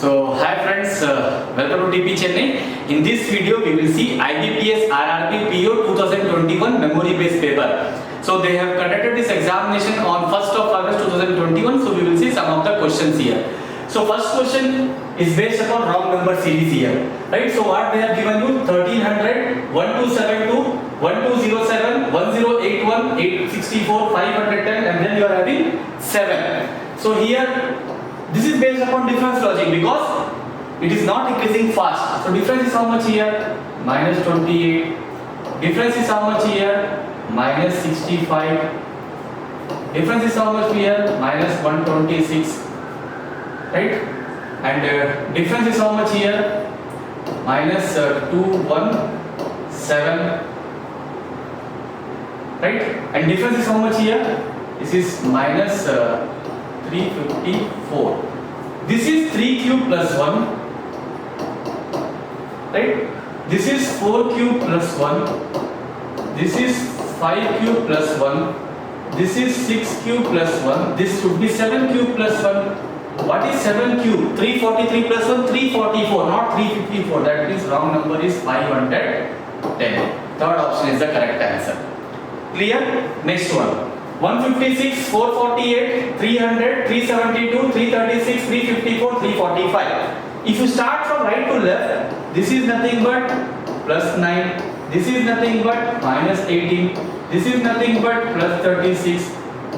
So hi friends, welcome to TP Chennai. In this video we will see IBPS RRB PO 2021 memory based paper. So they have conducted this examination on 1st of August 2021. So we will see some of the questions here. So first question is based upon wrong number series here, right? So what they have given you 1300, 1272, 1207, 1081, 864, 510, and then you are having 7. So here this is based upon difference logic because it is not increasing fast. So difference is how much here? Minus 28. Difference is how much here? Minus 65. Difference is how much here? Minus 126. Right? And difference is how much here? Minus 217. Right? And difference is how much here? This is minus 354. This is 3 cube plus 1. Right? This is 4 cube plus 1. This is 5 cube plus 1. This is 6 cube plus 1. This should be 7 cube plus 1. What is 7 cube? 343 plus 1, 344, not 354. That means wrong number is 510. Third option is the correct answer. Clear? Next one. 156, 448, 300, 372, 336, 354, 345. If you start from right to left, this is nothing but plus 9. This is nothing but minus 18. This is nothing but plus 36.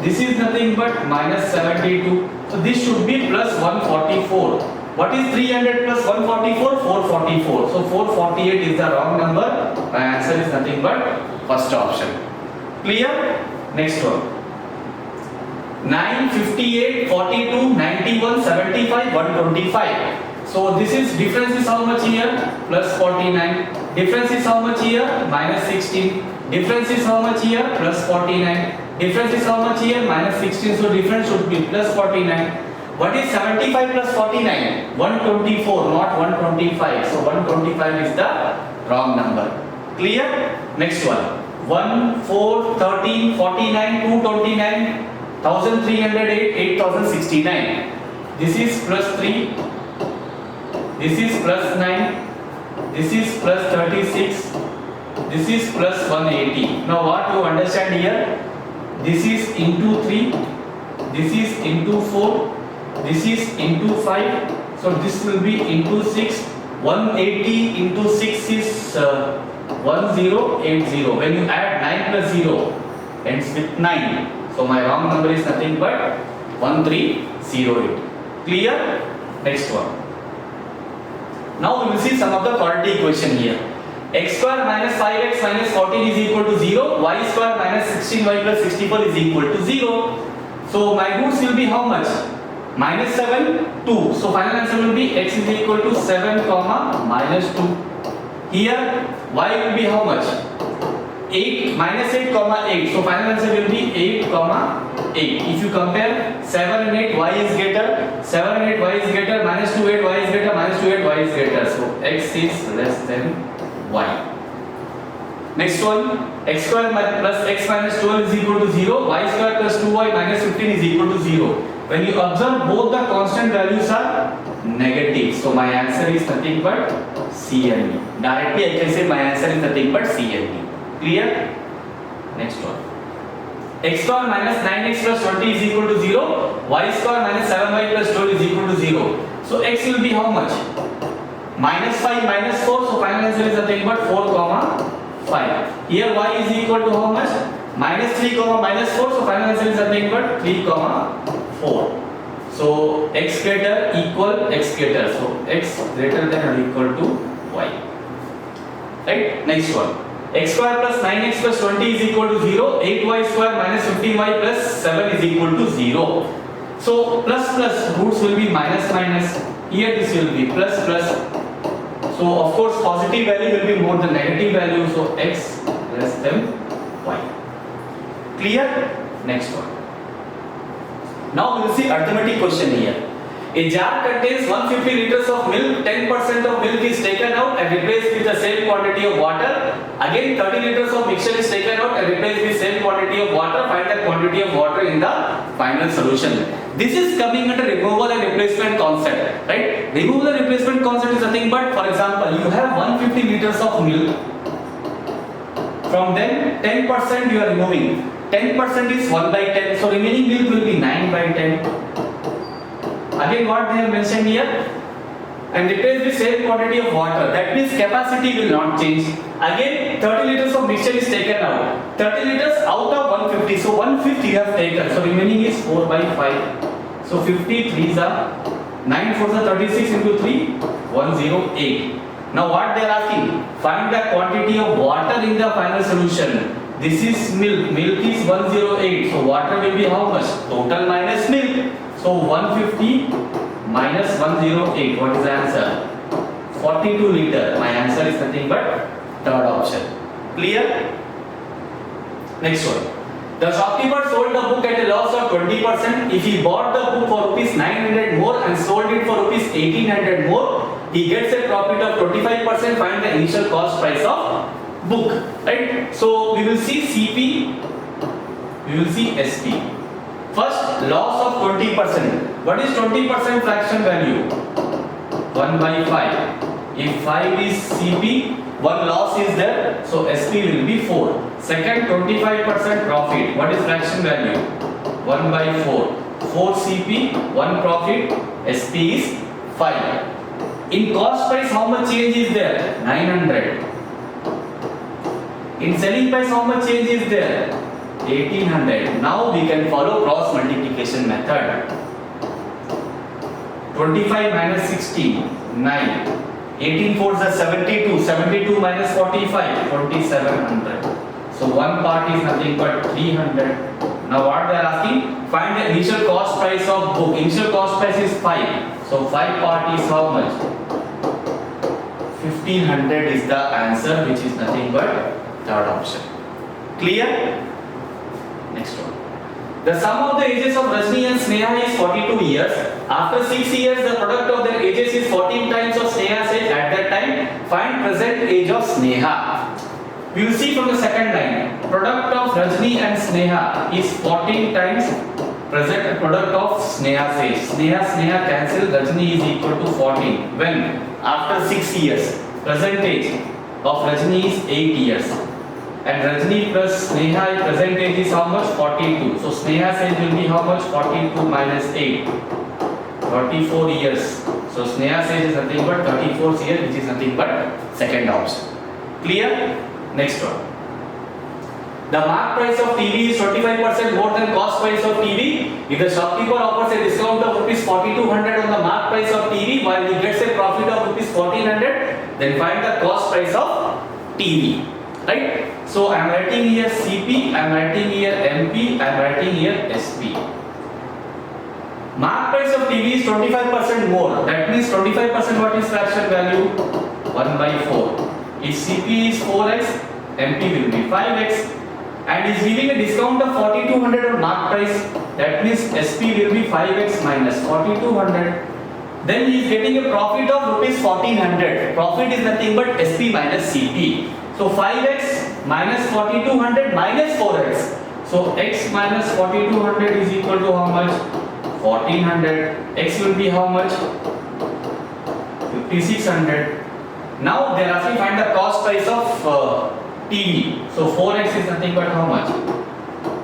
This is nothing but minus 72. So this should be plus 144. What is 300 plus 144? 444. So 448 is the wrong number. My answer is nothing but first option. Clear? Next one. 9, 58, 42, 91, 75, 125. So this is difference is how much here? Plus 49. Difference is how much here? Minus 16. Difference is how much here? Plus 49. Difference is how much here? Minus 16. So difference should be plus 49. What is 75 plus 49? 124, not 125. So 125 is the wrong number. Clear? Next one. 1, 4, 13, 49, 229, 1308, 8069. This is plus 3. This is plus 9. This is plus 36. This is plus 180. Now what you understand here? This is into 3. This is into 4. This is into 5. So this will be into 6. 180 into 6 is 1080. When you add 9 plus 0 ends with 9. So my wrong number is nothing but 1308. Clear? Next one. Now we will see some of the quadratic equation here. X square minus 5x minus 14 is equal to 0. Y square minus 16y plus 64 is equal to 0. So my roots will be how much? Minus 7, 2. So final answer will be x is equal to 7 comma minus 2. Here y will be how much? 8 minus 8 comma 8. So final answer will be 8 comma 8. If you compare 7 and 8, y is greater. 7 and 8, y is greater. Minus 2, 8, y is greater. Minus 2, 8, y is greater. So x is less than y. Next one. X square plus x minus 12 is equal to 0. Y square plus 2y minus 15 is equal to 0. When you observe, both the constant values are negative. So my answer is nothing but C and D. Directly I can say my answer is nothing but C and D. Clear? Next one. X square minus 9x plus 20 is equal to 0. Y square minus 7y plus 12 is equal to 0. So x will be how much? Minus 5 minus 4. So final answer is nothing but 4 comma 5. Here y is equal to how much? Minus 3 comma minus 4. So final answer is nothing but 3 comma 4. So x greater equal x greater. So x greater than or equal to y. Right? Next one. X square plus 9x plus 20 is equal to 0. 8y square minus 15y plus 7 is equal to 0. So plus plus roots will be minus minus. Here this will be plus plus. So of course positive value will be more than negative value. So x less than y. Clear? Next one. Now we will see arithmetic question here. A jar contains 150 liters of milk. 10% of milk is taken out and replaced with the same quantity of water. Again 30 liters of mixture is taken out and replaced with same quantity of water. Find the quantity of water in the final solution. This is coming under removal and replacement concept, right? Removal and replacement concept is nothing but, for example, you have 150 liters of milk. From them 10% you are removing. 10% is 1 by 10. So remaining milk will be 9 by 10. Again what they have mentioned here, and replace the same quantity of water. That means capacity will not change. Again 30 liters of mixture is taken out. 30 liters out of 150. So 150 you have taken. So remaining is 4 by 5. So 50 3s are 9 4s are 36 into 3 108. Now what they are asking? Find the quantity of water in the final solution. This is milk. Milk is 108. So water will be how much? Total minus milk. So 150 minus 108. What is the answer? 42 liter. My answer is nothing but third option. Clear? Next one. The shopkeeper sold the book at a loss of 20%. If he bought the book for rupees 900 more and sold it for rupees 1800 more, he gets a profit of 25%. Find the initial cost price of book. Right? So we will see CP, we will see SP. First, loss of 20%. What is 20% fraction value? 1 by 5. If 5 is CP, one loss is there, so SP will be 4. Second, 25% profit. What is fraction value? 1 by 4. 4 CP, 1 profit, SP is 5. In cost price, how much change is there? 900. In selling price, how much change is there? 1800. Now we can follow cross multiplication method. 25 minus 16, 9. 18 4s are 72. 72 minus 45, 2700. So one part is nothing but 300. Now what they are asking? Find the initial cost price of book. Initial cost price is 5. So 5 part is how much? 1500 is the answer, which is nothing but third option. Clear? Next one. The sum of the ages of Rajni and Sneha is 42 years. After 6 years, the product of their ages is 14 times of Sneha's age at that time. Find present age of Sneha. We will see from the second line. Product of Rajni and Sneha is 14 times present product of Sneha's age. Sneha cancel. Rajni is equal to 14. When? After 6 years. Present age of Rajni is 8 years. And Rajni plus Sneha present age is how much? 42. So Sneha's age will be how much? 42 minus 8. 34 years. So Sneha's age is nothing but 34 years, which is nothing but second option. Clear? Next one. The mark price of TV is 25% more than cost price of TV. If the shopkeeper offers a discount of rupees 4200 on the mark price of TV while he gets a profit of rupees 1400, then find the cost price of TV. Right? So I am writing here CP, I am writing here MP, I am writing here SP. Mark price of TV is 25% more. That means 25% what is fraction value? 1 by 4. If CP is 4x, MP will be 5x. And is giving a discount of 4200 on mark price. That means SP will be 5x minus 4200. Then he is getting a profit of rupees 1400. Profit is nothing but SP minus CP. So 5x minus 4200 minus 4x. So x minus 4200 is equal to how much? 1400. X will be how much? 5600. Now they are asking find the cost price of TV. So 4x is nothing but how much?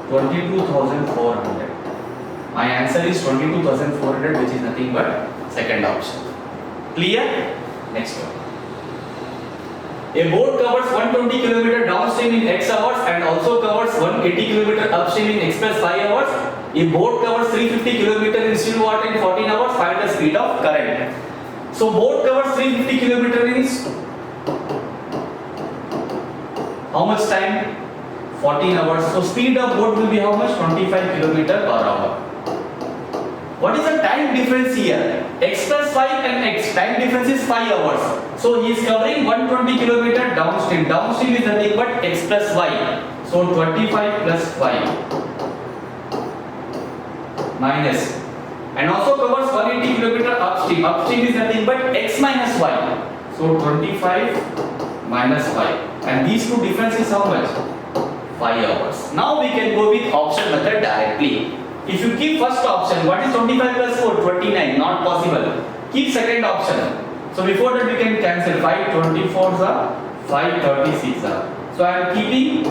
22,400. My answer is 22,400, which is nothing but second option. Clear? Next one. A boat covers 120 km downstream in X hours and also covers 180 km upstream in X plus 5 hours. A boat covers 350 km in still water in 14 hours. Find the speed of current. So boat covers 350 km in how much time? 14 hours. So speed of boat will be how much? 25 km per hour. What is the time difference here? X plus 5 and X. Time difference is 5 hours. So he is covering 120 km downstream. Downstream is nothing but X plus Y. So 25 plus 5 minus. and also covers 180 km upstream. Upstream is nothing but x minus y. So 25 minus 5, and these two difference is how much? 5 hours. Now we can go with option method directly. If you keep first option, what is 25 plus 4? 29. Not possible. Keep second option. So before that we can cancel 5 24s are 5 36 are. So I am keeping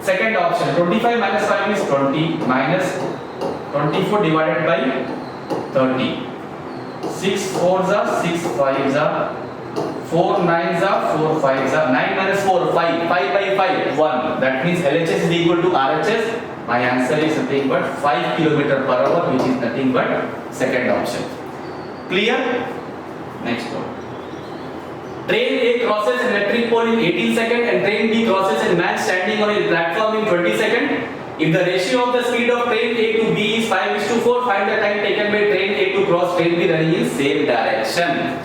second option. 25 minus 5 is 20 minus 24 divided by 30. 6 4s are 6 5s are 4 9s are 4 5s are 9 minus 4 5 5 by 5 1. That means LHS is equal to RHS. My answer is nothing but 5 km per hour, which is nothing but second option. Clear? Next one. Train A crosses an electric pole in 18 seconds and train B crosses a man standing on a platform in 20 seconds. If the ratio of the speed of train A to B is 5:4, find the time taken by train A to cross train B running in same direction.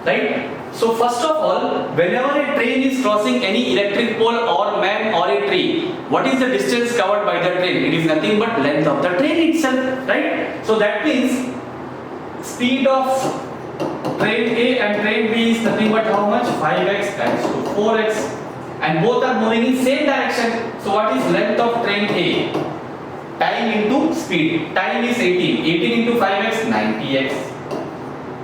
Right? So first of all, whenever a train is crossing any electric pole or man or a tree, what is the distance covered by the train? It is nothing but length of the train itself, right? So that means speed of train A and train B is nothing but how much? 5x times to 4x, and both are moving in same direction. So what is length of train A? Time into speed. Time is 18. 18 into 5x, 90x.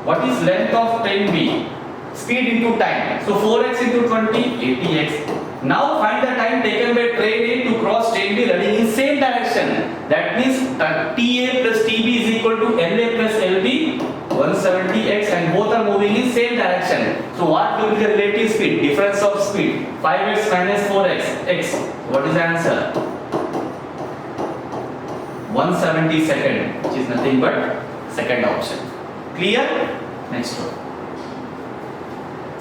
What is length of train B? Speed into time. So 4x into 20, 80x. Now find the time taken by train A to cross train B running in same direction. That means TA plus TB is equal to LA plus LB, 170x, and both are moving in same direction. So what will be the relative speed? Difference of speed. 5x minus 4x. X. What is the answer? 170 second, which is nothing but second option. Clear? Next one.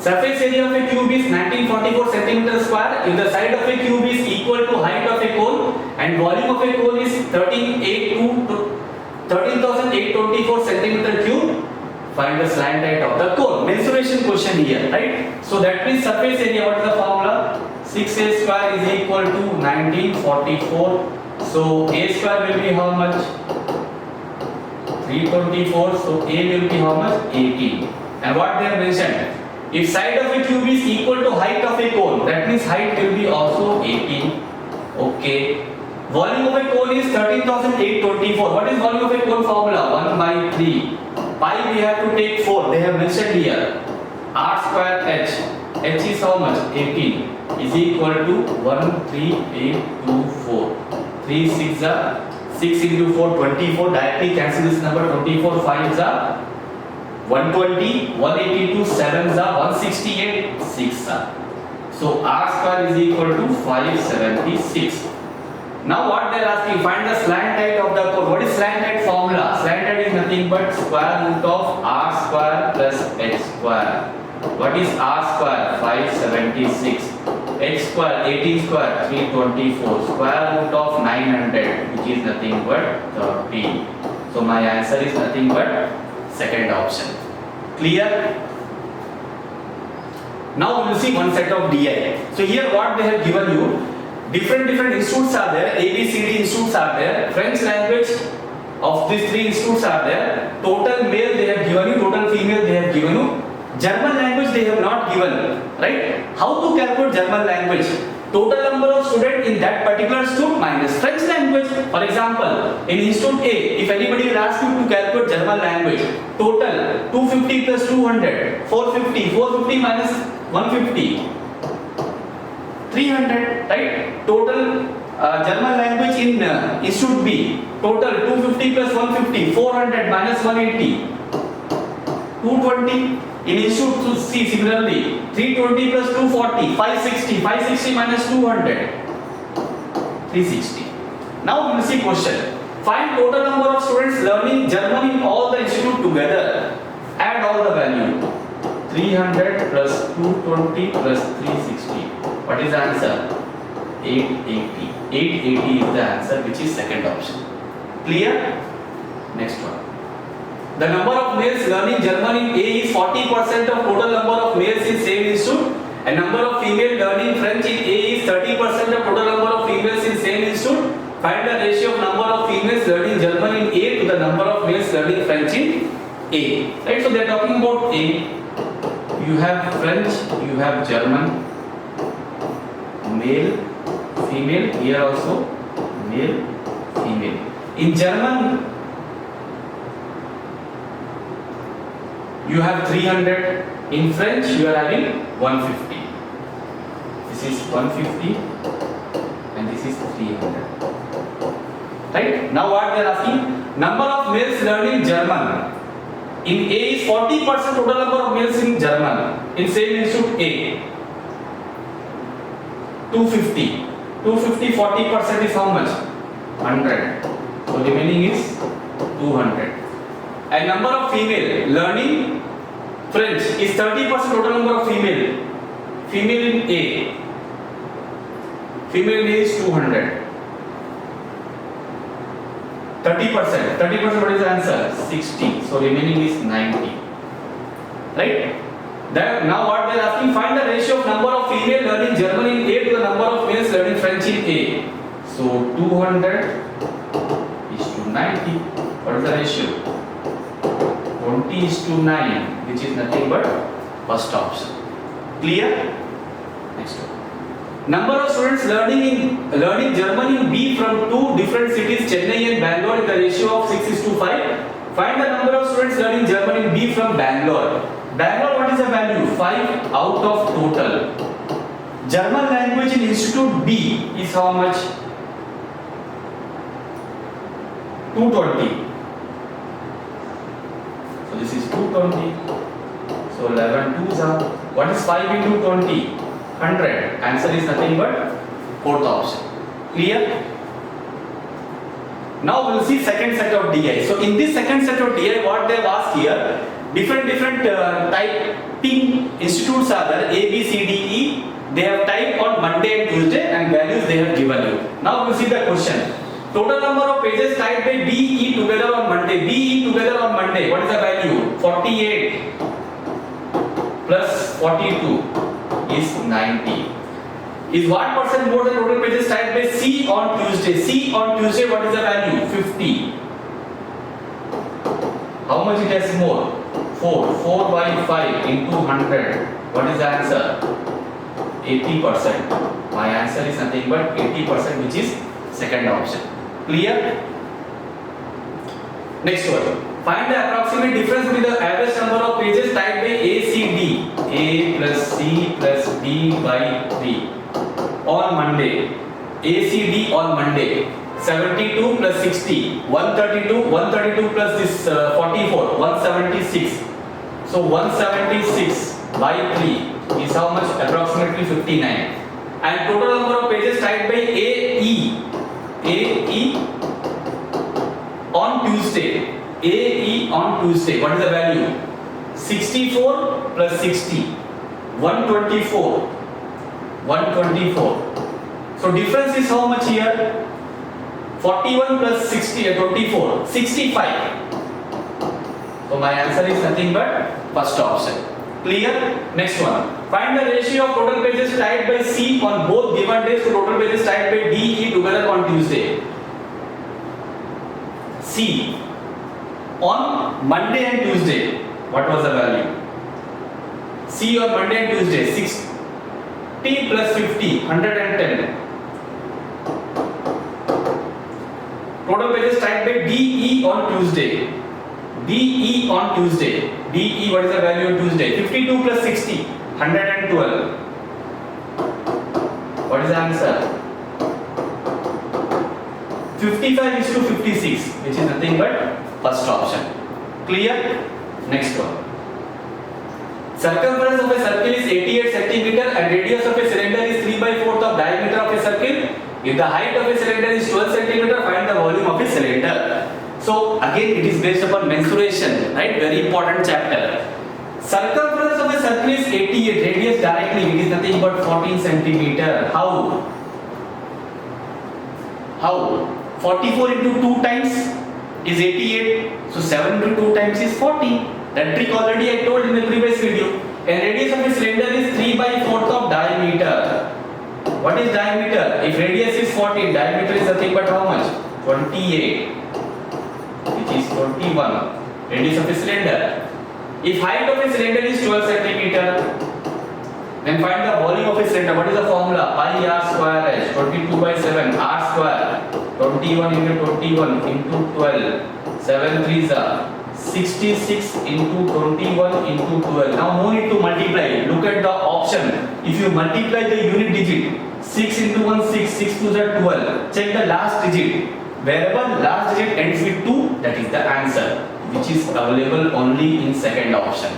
Surface area of a cube is 1944 centimeter square. If the side of a cube is equal to height of a cone and volume of a cone is 13,824 centimeter cube, find the slant height of the cone. Mensuration question here, right? So that means surface area, what is the formula? 6a square is equal to 1944. So a square will be how much? 324. So a will be how much? 18. And what they have mentioned? If side of a cube is equal to height of a cone, that means height will be also 18. Okay. Volume of a cone is 13,824. What is volume of a cone formula? 1 by 3. Pi we have to take 4. They have mentioned here. R square H. H is how much? 18 is equal to 13824. 3 6 are 6 into 4 24. Directly cancel this number. 24 5s are 120, 182, 7s are 168, 6 are. So R square is equal to 576. Now what they are asking, find the slant height of the cone. What is slant height formula? Slant height is nothing but square root of R square plus H square. What is R square? 576. H square, 18 square, 324. Square root of 900, which is nothing but 30. So my answer is nothing but second option. Clear? Now we will see one set of DI. So here what they have given you, different institutes are there, ABCD institutes are there, French language of these 3 institutes are there, total male they have given you, total female they have given you, German language they have not given, right? How to calculate German language? Total number of students in that particular institute minus French language. For example, in Institute A, if anybody will ask you to calculate German language, total 250 plus 200, 450, 450 minus 150, 300, right? Total German language in Institute B, total 250 plus 150, 400 minus 180, 220. In Institute C, similarly, 320 plus 240, 560, 560 minus 200, 360. Now we will see question. Find total number of students learning German in all the institute together. Add all the value. 300 plus 220 plus 360. What is the answer? 880. 880 is the answer, which is second option. Clear? Next one. The number of males learning German in A is 40% of total number of males in same institute, And number of female learning French in A is 30% of total number of females in same institute. Find the ratio of number of females learning German in A to the number of males learning French in A. Right? So they are talking about A. You have French, you have German, male, female. Here also male, female. In German, you have 300. In French, you are having 150. This is 150 and this is 300. Right? Now what they are asking? Number of males learning German. In A is 40% total number of males in German. In same institute A. 250. 250, 40% is how much? 100. So remaining is 200. And number of female learning French is 30% total number of female. Female in A. Female in A is 200. 30%. 30% what is the answer? 60. So remaining is 90. Right? Then now what they are asking, find the ratio of number of female learning German in A to the number of males learning French in A. So 200 is to 90. What is the ratio? 20 is to 9, which is nothing but first option. Clear? Next one. Number of students learning German in B from two different cities, Chennai and Bangalore, in the ratio of 6 is to 5. Find the number of students learning German in B from Bangalore. Bangalore, what is the value? 5 out of total. German language in Institute B is how much? 220. So this is 220. So 11 2s are. What is 5 into 20? 100. Answer is nothing but fourth option. Clear? Now we will see second set of DI. So in this second set of DI, what they have asked here, different typing institutes are there, A, B, C, D, E. They have typed on Monday and Tuesday and values they have given you. Now we will see the question. Total number of pages typed by B, E together on Monday. B, E together on Monday. What is the value? 48 plus 42 is 90. Is 1% more than total pages typed by C on Tuesday? C on Tuesday, what is the value? 50. How much it has more? 4. 4 by 5 into 100. What is the answer? 80%. My answer is nothing but 80%, which is second option. Clear? Next one. Find the approximate difference between the average number of pages typed by A, C, D. A plus C plus D by 3 on Monday. A, C, D on Monday. 72 plus 60. 132. 132 plus this 44. 176. So 176 by 3 is how much? Approximately 59. And total number of pages typed by A, E on Tuesday. A, E on Tuesday. What is the value? 64 plus 60. 124. 124. So difference is how much here? 41 plus 60, 24. 65. So my answer is nothing but first option. Clear? Next one. Find the ratio of total pages typed by C on both given days to total pages typed by D, E together on Tuesday. C on Monday and Tuesday, what was the value? C on Monday and Tuesday, 60 plus 50, 110. Total pages typed by D, E on Tuesday. D, E on Tuesday. D, E, what is the value on Tuesday? 52 plus 60, 112. What is the answer? 55 is to 56, which is nothing but first option. Clear? Next one. Circumference of a circle is 88 cm and radius of a cylinder is 3/4 of diameter of a circle. If the height of a cylinder is 12 cm, find the volume of a cylinder. So again it is based upon mensuration, right? Very important chapter. Circumference of a circle is 88, radius directly it is nothing but 14 cm. How? 44 into 2 times is 88. So 7 into 2 times is 40. That trick already I told in the previous video. And radius of a cylinder is 3/4 of 14, diameter is nothing but how much? 28, which is 21. Radius of a cylinder. If height of a cylinder is 12 centimeter, then find the volume of a cylinder. What is the formula? Pi r square h, 22 by 7, r square, 21 into 21 into 12, 7 3s are 66 into 21 into 12. Now no need to multiply. Look at the option. If you multiply the unit digit, 6 into 1, 6, 6 2s are 12. Check the last digit. Wherever last digit ends with 2, that is the answer, which is available only in second option.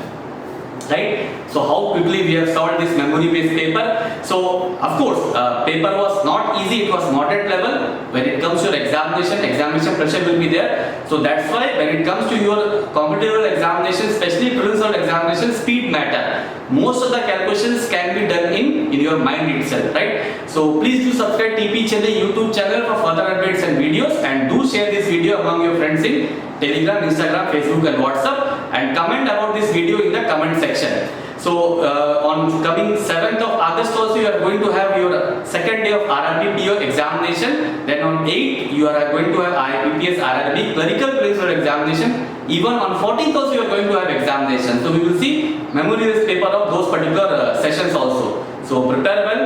Right? So how quickly we have solved this memory based paper. So of course paper was not easy, it was moderate level. When it comes to your examination pressure will be there. So that's why when it comes to your competitive examination, especially prelims or examination, speed matter. Most of the calculations can be done in your mind itself, right? So please do subscribe TP Chennai YouTube channel for further updates and videos, and do share this video among your friends in Telegram, Instagram, Facebook and WhatsApp, and comment about this video in the comment section. So on coming 7th of August also you are going to have your second day of RRBPO examination. Then on 8th you are going to have IPPS RRB clerical preliminary examination. Even on 14th also you are going to have examination. So we will see memory based paper of those particular sessions also. So prepare well.